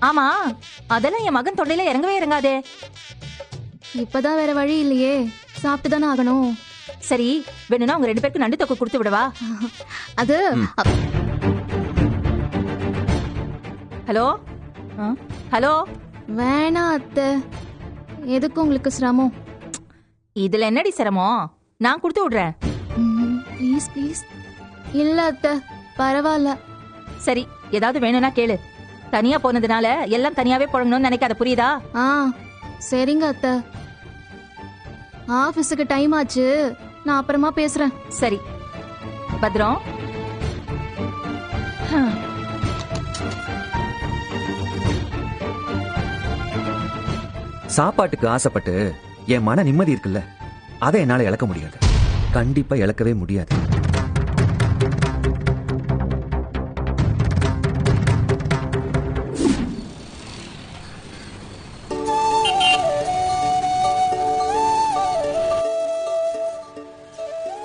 ஆமா, அதெல்லாம் என் மகன் தொண்டையில இறங்கவே இறங்காதே. இப்பதான் வேற வழி இல்லையே, சாப்பிட்டு தானே ஆகணும். சரி, வேணும்னா உங்க 2 பேருக்கு நண்டு தொக்கு கொடுத்து விடவா? அது ஹலோ ஹலோ, வேணாம் அத்தை, எதுக்கு உங்களுக்கு சிரமம்? இதுல என்னடி சிரமம்? நான் கொடுத்து விடுறேன். Please please. இல்ல அத்தை, பரவாயில்ல. சரி, ஏதாவது வேணும்னா கேளு. தனியா போனதுனால எல்லாம் தனியாவே போடணும்னு நினைக்காத, புரியுதா? ஆ சரிங்க அத்தை, ஆபீஸுக்கு டைம் ஆச்சு, நான் அப்புறமா பேசுறேன். சரி, பத்ரம். சாப்பாட்டுக்கு ஆசைப்பட்டு என் மன நிம்மதி இருக்குல்ல, அதை என்னால இழக்க முடியாது. கண்டிப்பா இழக்கவே முடியாது.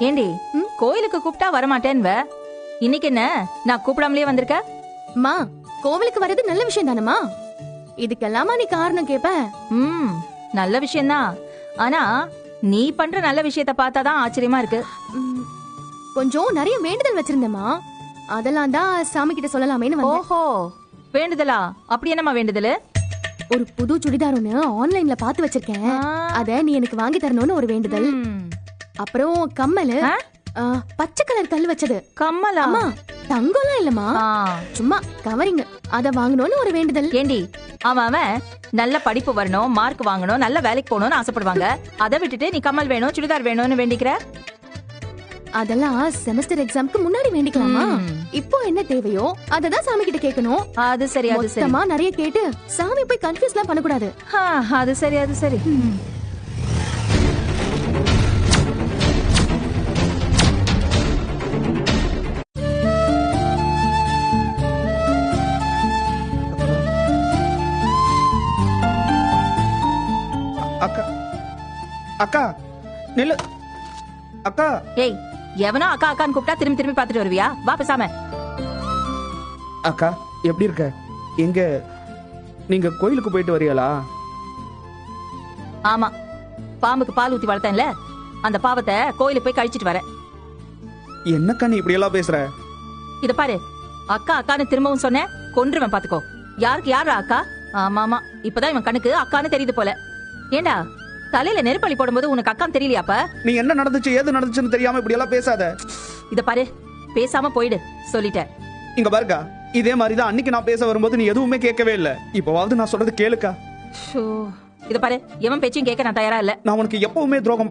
ஏண்டி, கோயிலுக்கு கூப்பிட்டா வரமாட்டேன்வ, இன்னைக்கு என்ன நான் கூப்பிடாமலே வந்திருக்க? அம்மா, கோவிலுக்கு வர்றது நல்ல விஷயம் தானம்மா, இதுக்கெல்லாமா நீ காரணம் கேப்ப? நல்ல விஷயம்தான். ஆனா நீ பண்ற நல்ல விஷயத்த பார்த்தாதான் ஆச்சரியமா இருக்கு. கொஞ்சம் நிறைய வேண்டுதல் வச்சிருந்தேம்மா, அதெல்லாம் தான் சாமி கிட்ட சொல்லலாமேன்னு வந்தேன். ஓஹோ, வேண்டுதலா? அப்படி என்னமா வேண்டுதல்? ஒரு புது சுடிதார் ஒண்ணு ஆன்லைன்ல பார்த்து வச்சிருக்கேன், அத நீ எனக்கு வாங்கி தரணும்னு ஒரு வேண்டுதல். அப்புறம் கம்மல், பச்சை கலர் கல் வச்சது. கம்மலா? அம்மா, தங்கம்லாம் இல்லம்மா, சும்மா கவரிங், அத வாங்கணும்னு ஒரு வேண்டுதல். ஏண்டி, அவன் நல்ல படிப்பு வரணும், மார்க் வாங்கணும், நல்ல வேலைக்கு போகணும்னு ஆசைப்படுவாங்க. அதை விட்டுட்டு நீ கம்மல் வேணும், சுடிதார் வேணும்னு வேண்டிக்கிற? அதெல்லாம் செமஸ்டர் எக்ஸாம்க்கு முன்னாடி வேண்டிக்கலாமா? இப்போ என்ன தேவையோ அததான் சாமி கிட்ட கேட்கணும். அது சரி, அது சரி. மொத்தமா நிறைய கேட்டு சாமி போய் கன்ஃபியூஸ்லாம் பண்ணக்கூடாது. அது சரி, அது சரி. அக்கா, அக்கா நில்லு. அக்கா. ஏய், எவனோ அக்கா அக்கான்னு கூப்பிட்டா திரும்பி திரும்பி பார்த்துட்டு வருவியா? வா பேசாம. அக்கா எப்படி இருக்க? எங்க நீங்க கோயிலுக்கு போயிட்டு வரீங்களா? ஆமா, பாம்புக்கு பால் ஊத்தி வளர்த்தேன்ல, அந்த பாவத்தை கோயிலுக்கு போய் கழிச்சிட்டு வரேன். என்னக்கா நீ இப்படி எல்லாம் பேசுற? இத பாரு, அக்கா அக்கான்னு திரும்பவும் சொன்ன கொன்றுவன் பாத்துக்கோ. யாருக்கு யாரா அக்கா? ஆமாமா, இப்பதான் இவன் கண்ணுக்கு அக்கான்னு தெரியுது போல. ஏண்டா, தலையில நெருப்பள்ளி போடும்போது உனக்கு அக்கான்னு தெரியலையாப்ப? நீ என்ன நடந்துச்சு ஏது நடந்துச்சுன்னு தெரியாம இப்படி எல்லாம் பேசாத. இத பாரு, பேசாம போயிடு சொல்லிட்டேன். இங்க பாருக்கா, இதே மாதிரிதான் அன்னைக்கு நான் பேச வரும்போது நீ எதுவுமே கேட்கவே இல்ல. இப்பவாவது நான் சொல்றது கேளுக்கா. இத பாரு, எவன் பேச்சையும் கேட்க நான் தயாரா இல்ல. நான் உனக்கு எப்பவுமே துரோகம்